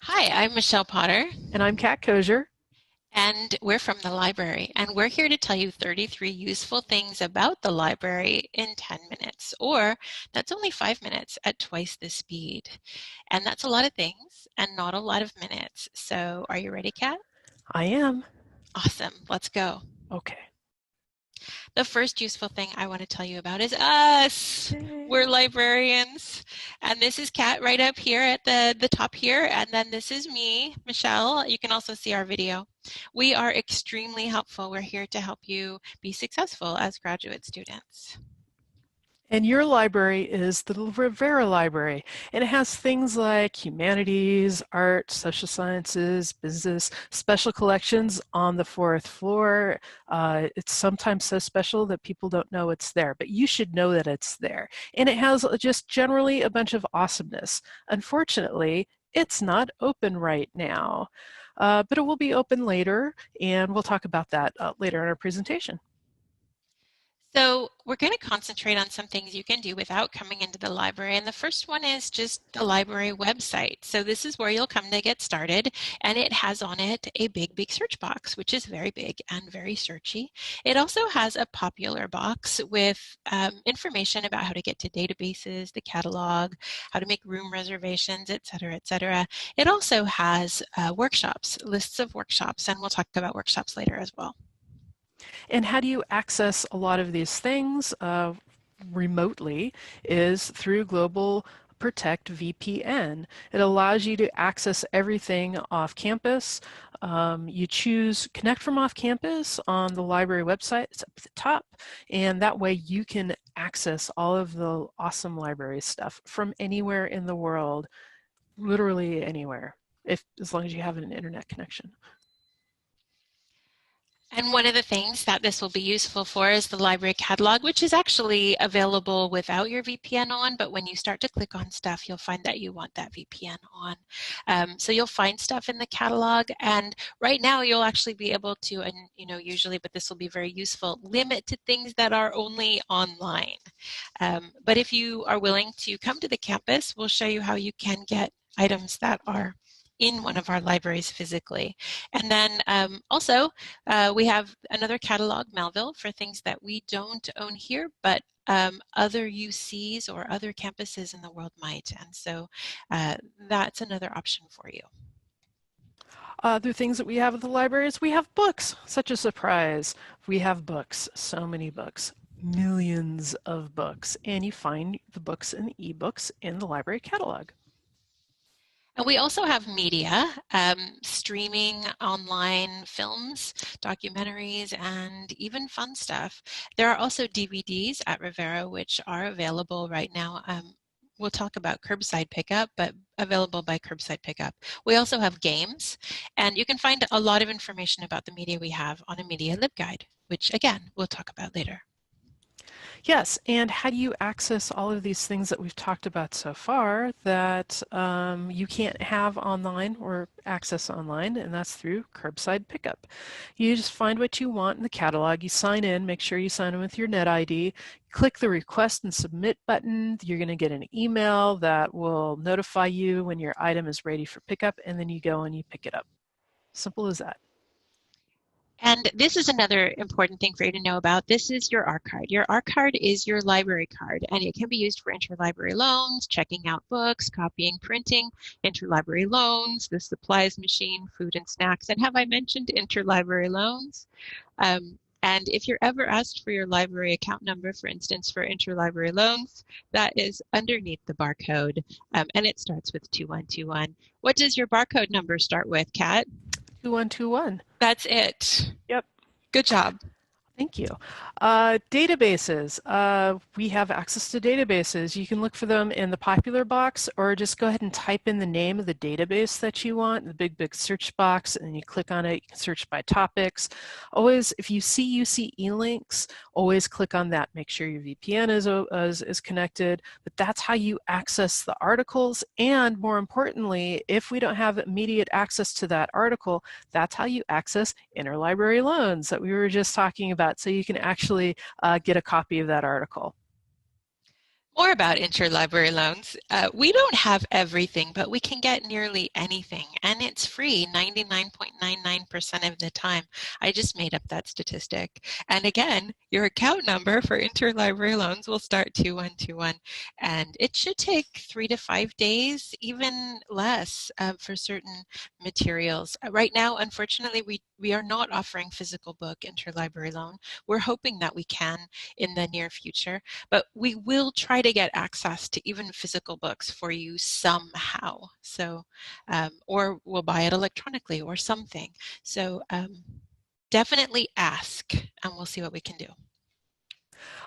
Hi, I'm Michelle Potter, And I'm Kat Kosier. and we're from the library, and we're here to tell you 33 useful things about the library in 10 minutes, or that's only 5 minutes at twice the speed. And that's a lot of things and not a lot of minutes. So are you ready, Kat? I am. Awesome, let's go. Okay. The first useful thing I want to tell you about is us. We're Yay. librarians. And this is Kat right up here at the top here. And then this is me, Michelle. You can also see our video. We are extremely helpful. We're here to help you be successful as graduate students. And your library is the Rivera Library, and it has things like humanities, art, social sciences, business, special collections on the fourth floor. It's sometimes so special that people don't know it's there, but you should know that it's there. And it has just generally a bunch of awesomeness. Unfortunately, it's not open right now, but it will be open later, and we'll talk about that later in our presentation. So we're going to concentrate on some things you can do without coming into the library. And the first one is just the library website. So this is where you'll come to get started. And it has on it a big search box, which is very big and very searchy. It also has a popular box with information about how to get to databases, the catalog, how to make room reservations, et cetera, et cetera. It also has workshops, lists of workshops, and we'll talk about workshops later as well. And how do you access a lot of these things remotely is through Global Protect VPN. It allows you to access everything off campus. You choose Connect from Off Campus on the library website. It's up at the top, and that way you can access all of the awesome library stuff from anywhere in the world, literally anywhere, as long as you have an internet connection. And one of the things that this will be useful for is the library catalog, which is actually available without your VPN on, but when you start to click on stuff, you'll find that you want that VPN on. So you'll find stuff in the catalog, and right now you'll actually be able to, and usually, but this will be very useful, limit to things that are only online. But if you are willing to come to the campus, we'll show you how you can get items that are in one of our libraries physically. And then also, we have another catalog, Melville, for things that we don't own here, but other UCs or other campuses in the world might. And so that's another option for you. Other things that we have at the library is we have books. Such a surprise. We have books, so many books, millions of books, and you find the books and ebooks in the library catalog. And we also have media, streaming online films, documentaries, and even fun stuff. There are also DVDs at Rivera, which are available right now. We'll talk about curbside pickup, but available by curbside pickup. We also have games, and you can find a lot of information about the media we have on a media libguide, which again, we'll talk about later. Yes, and how do you access all of these things that we've talked about so far that you can't have online or access online, and that's through curbside pickup. You just find what you want in the catalog, you sign in, make sure you sign in with your net ID, click the request and submit button, you're going to get an email that will notify you when your item is ready for pickup, and then you go and you pick it up. Simple as that. And this is another important thing for you to know about. This is your R card. Your R card is your library card, and it can be used for interlibrary loans, checking out books, copying, printing, interlibrary loans, the supplies machine, food and snacks. And have I mentioned interlibrary loans? And if you're ever asked for your library account number, for instance, for interlibrary loans, that is underneath the barcode, and it starts with 2121. What does your barcode number start with, Kat? 2121. That's it. Yep. Good job. Thank you. Databases. We have access to databases. You can look for them in the popular box or just go ahead and type in the name of the database that you want, the big search box, and you click on it. You can search by topics. Always, if you see UCE links, always click on that. Make sure your VPN is connected. But that's how you access the articles. And more importantly, if we don't have immediate access to that article, that's how you access interlibrary loans that we were just talking about. So you can actually get a copy of that article. More about interlibrary loans. We don't have everything, but we can get nearly anything, and it's free 99.99% of the time. I just made up that statistic. And again, your account number for interlibrary loans will start 2121, and it should take 3 to 5 days, even less for certain materials. Right now, unfortunately, we are not offering physical book interlibrary loan. We're hoping that we can in the near future. But we will try to get access to even physical books for you somehow. So, or we'll buy it electronically or something. So definitely ask and we'll see what we can do.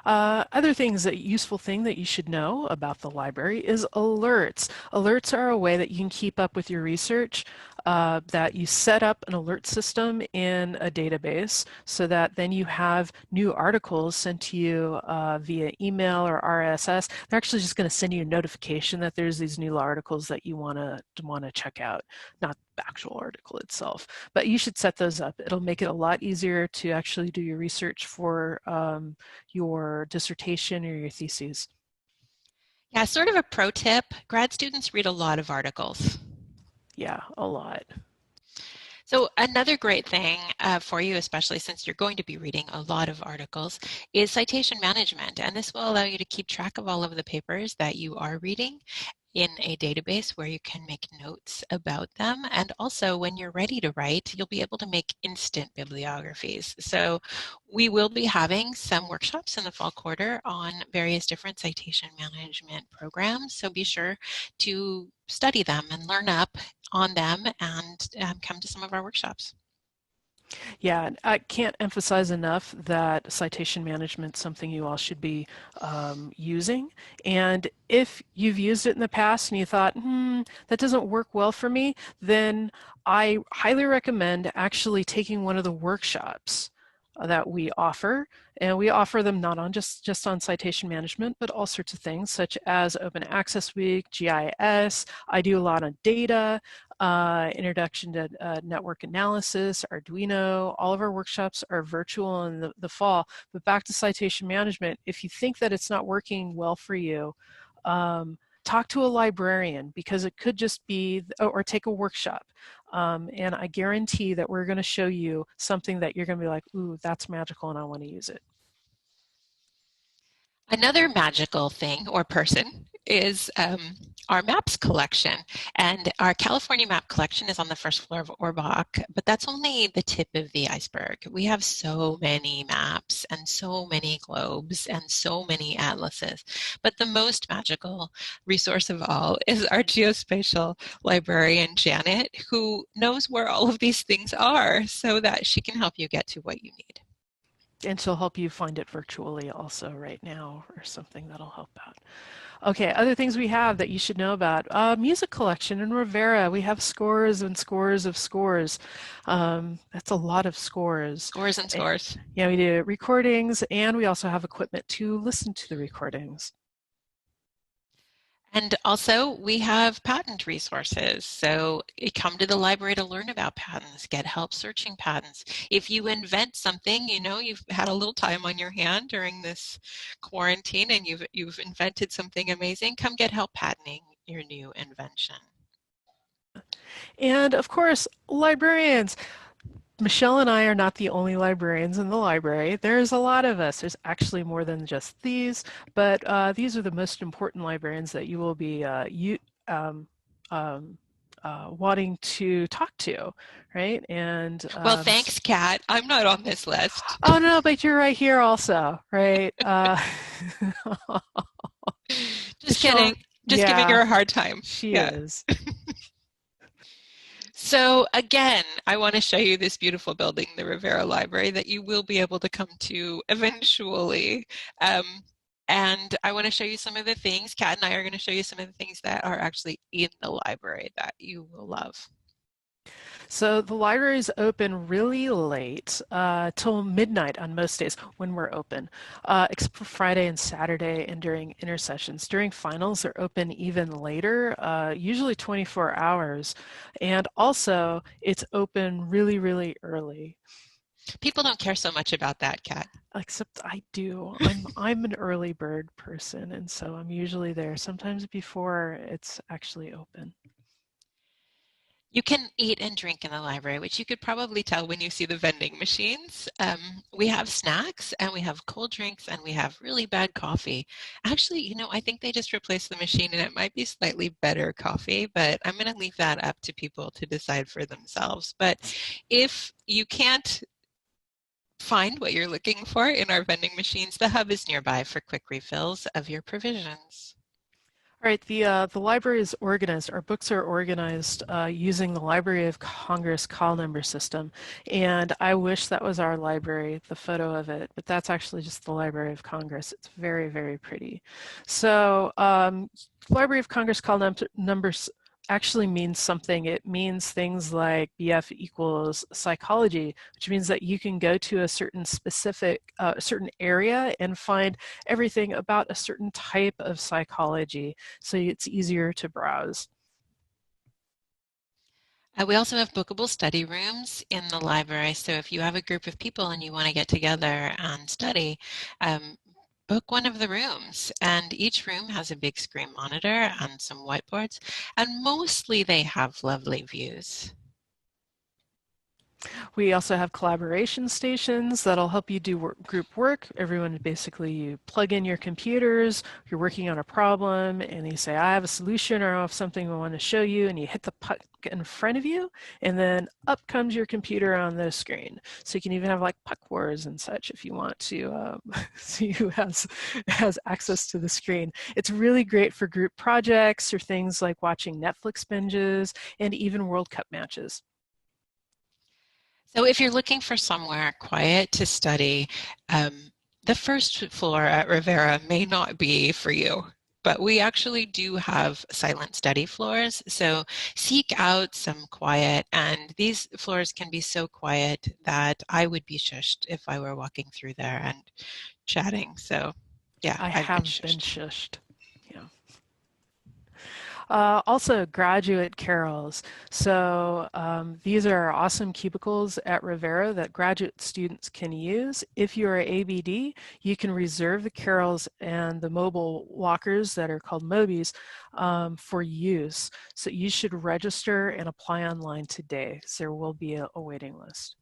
Other things, a useful thing that you should know about the library is alerts. Alerts are a way that you can keep up with your research, that you set up an alert system in a database so that then you have new articles sent to you via email or RSS. They're actually just going to send you a notification that there's these new articles that you want to check out, not the actual article itself. But you should set those up. It'll make it a lot easier to actually do your research for your dissertation or your theses. Yeah, sort of a pro tip, grad students read a lot of articles. Yeah, a lot. So another great thing for you, especially since you're going to be reading a lot of articles, is citation management. And this will allow you to keep track of all of the papers that you are reading in a database where you can make notes about them. And also when you're ready to write, you'll be able to make instant bibliographies. So we will be having some workshops in the fall quarter on various different citation management programs. So be sure to study them and learn up on them and come to some of our workshops. Yeah, I can't emphasize enough that citation management is something you all should be using. And if you've used it in the past and you thought, that doesn't work well for me, then I highly recommend actually taking one of the workshops that we offer. And we offer them not on just on citation management, but all sorts of things such as Open Access Week, GIS. I do a lot on data, introduction to network analysis, Arduino. All of our workshops are virtual in the fall. But back to citation management, if you think that it's not working well for you, talk to a librarian because it could just be, or take a workshop. And I guarantee that we're going to show you something that you're going to be like, ooh, that's magical and I want to use it. Another magical thing or person is our maps collection. And our California map collection is on the first floor of Orbach, but that's only the tip of the iceberg. We have so many maps and so many globes and so many atlases. But the most magical resource of all is our geospatial librarian, Janet, who knows where all of these things are so that she can help you get to what you need. And she'll help you find it virtually also right now or something that'll help out. Okay, other things we have that you should know about. Music collection in Rivera. We have scores and scores of scores. That's a lot of scores. Scores and scores. Yeah, we do recordings and we also have equipment to listen to the recordings. And also we have patent resources. So you come to the library to learn about patents, get help searching patents. If you invent something, you know, you've had a little time on your hand during this quarantine and you've invented something amazing, come get help patenting your new invention. And of course, librarians. Michelle and I are not the only librarians in the library. There's a lot of us. There's actually more than just these, but these are the most important librarians that you will be wanting to talk to, right? And well, thanks, Kat. I'm not on this list. Oh no, but you're right here also, right? Just kidding. Just giving her a hard time. She is. So again, I want to show you this beautiful building, the Rivera Library, that you will be able to come to eventually. And I want to show you some of the things. Kat and I are going to show you some of the things that are actually in the library that you will love. So the library is open really late, till midnight on most days when we're open, except for Friday and Saturday and during intersessions. During finals, they're open even later, usually 24 hours. And also, it's open really, really early. People don't care so much about that, Kat. Except I do. I'm an early bird person, and so I'm usually there sometimes before it's actually open. You can eat and drink in the library, which you could probably tell when you see the vending machines. We have snacks and we have cold drinks and we have really bad coffee. Actually, I think they just replaced the machine and it might be slightly better coffee, but I'm going to leave that up to people to decide for themselves. But if you can't find what you're looking for in our vending machines, the hub is nearby for quick refills of your provisions. All right, the library is organized. Our books are organized using the Library of Congress call number system. And I wish that was our library, the photo of it, but that's actually just the Library of Congress. It's very, very pretty. So Library of Congress call numbers actually means something. It means things like BF equals psychology, which means that you can go to a certain specific, certain area and find everything about a certain type of psychology, so it's easier to browse. We also have bookable study rooms in the library. So if you have a group of people and you want to get together and study, book one of the rooms. And each room has a big screen monitor and some whiteboards, and mostly they have lovely views. We also have collaboration stations that'll help you do group work. Everyone basically, you plug in your computers, you're working on a problem, and you say, I have a solution or I have something I want to show you, and you hit the puck in front of you, and then up comes your computer on the screen. So you can even have like puck wars and such if you want to see who has access to the screen. It's really great for group projects or things like watching Netflix binges and even World Cup matches. So if you're looking for somewhere quiet to study, the first floor at Rivera may not be for you, but we actually do have silent study floors. So seek out some quiet, and these floors can be so quiet that I would be shushed if I were walking through there and chatting. So yeah, I I've been have been shushed. shushed. Yeah. Also, graduate carols. So these are awesome cubicles at Rivera that graduate students can use. If you're ABD, you can reserve the carols and the mobile walkers that are called Mobies for use. So you should register and apply online today. So there will be a waiting list.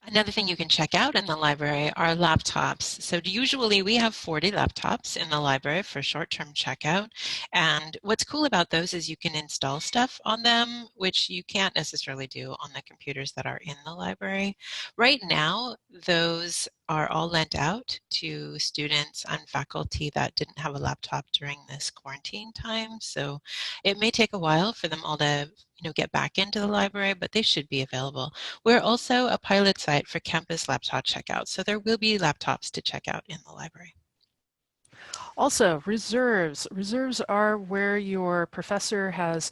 Another thing you can check out in the library are laptops. So usually we have 40 laptops in the library for short-term checkout. And what's cool about those is you can install stuff on them, which you can't necessarily do on the computers that are in the library. Right now, those are all lent out to students and faculty that didn't have a laptop during this quarantine time. So it may take a while for them all to get back into the library, but they should be available. We're also a pilot site for campus laptop checkout, so there will be laptops to check out in the library. Also, reserves. Reserves are where your professor has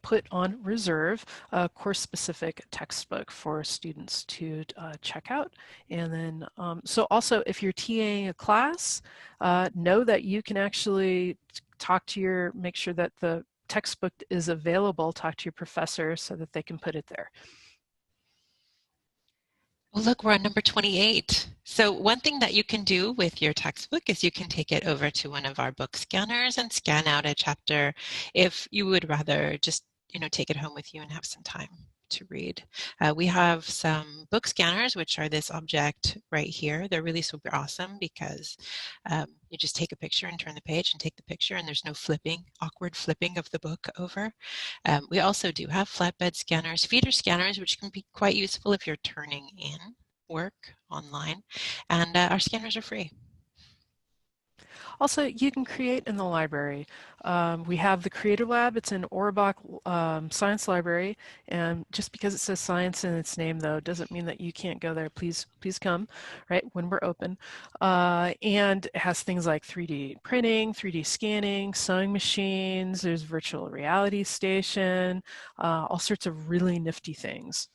put on reserve a course-specific textbook for students to check out. And then, so also if you're TAing a class, know that you can actually make sure that the textbook is available, talk to your professor so that they can put it there. Well, look, we're on number 28. So one thing that you can do with your textbook is you can take it over to one of our book scanners and scan out a chapter if you would rather just, take it home with you and have some time to read. We have some book scanners, which are this object right here. They're really super awesome because you just take a picture and turn the page and take the picture, and there's no awkward flipping of the book over. We also do have flatbed scanners, feeder scanners, which can be quite useful if you're turning in work online, and our scanners are free. Also, you can create in the library. We have the Creator Lab. It's in Orbach Science Library, and just because it says science in its name, though, doesn't mean that you can't go there. Please come, right, when we're open. And it has things like 3D printing, 3D scanning, sewing machines. There's virtual reality station, all sorts of really nifty things.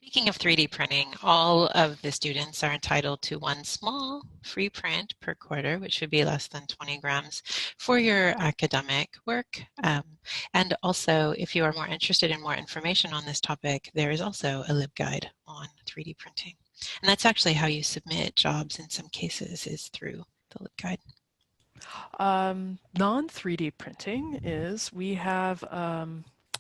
Speaking of 3D printing, all of the students are entitled to one small free print per quarter, which should be less than 20 grams for your academic work. And also, if you are more interested in more information on this topic, there is also a LibGuide on 3D printing. And that's actually how you submit jobs in some cases, is through the LibGuide. Non-3D printing is we have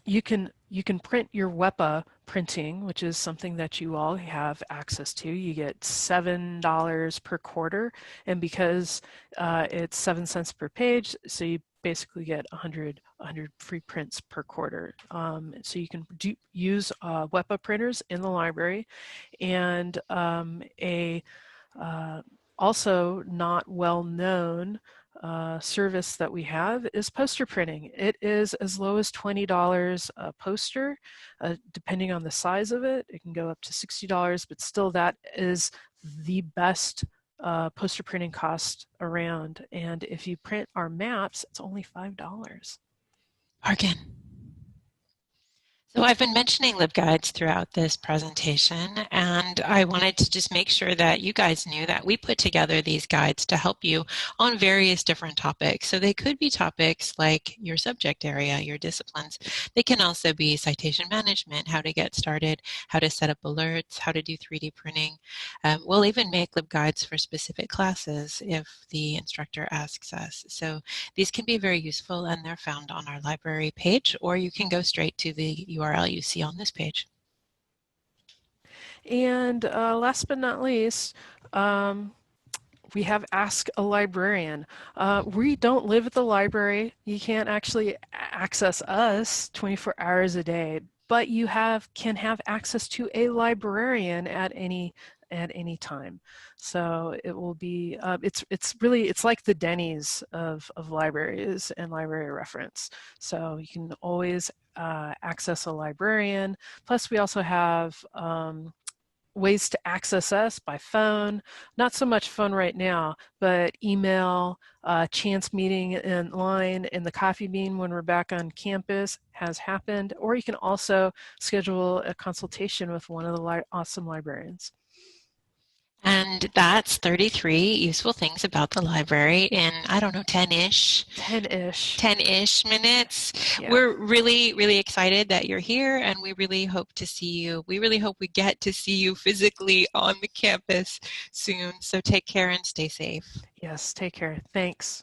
you can print your WEPA printing, which is something that you all have access to. You get $7 per quarter, and because it's 7 cents per page, so you basically get 100 free prints per quarter. So you can use WEPA printers in the library, and a also not well known service that we have is poster printing. It is as low as $20 a poster, depending on the size of it. It can go up to $60, but still that is the best poster printing cost around. And if you print our maps, it's only $5. Bargain. So I've been mentioning LibGuides throughout this presentation, and I wanted to just make sure that you guys knew that we put together these guides to help you on various different topics. So they could be topics like your subject area, your disciplines. They can also be citation management, how to get started, how to set up alerts, how to do 3D printing. We'll even make LibGuides for specific classes if the instructor asks us. So these can be very useful, and they're found on our library page, or you can go straight to the URL you see on this page. And last but not least, we have Ask a Librarian. We don't live at the library. You can't actually access us 24 hours a day, but you can have access to a librarian at any time. So it will be it's like the Denny's of libraries and library reference. So you can always access a librarian. Plus we also have ways to access us by phone, not so much phone right now, but email, chance meeting in line in the coffee bean when we're back on campus has happened, or you can also schedule a consultation with one of the awesome librarians. And that's 33 useful things about the library in, I don't know, 10-ish. 10-ish. 10-ish minutes. Yeah. We're really, really excited that you're here, and we really hope to see you. We really hope we get to see you physically on the campus soon. So take care and stay safe. Yes, take care. Thanks.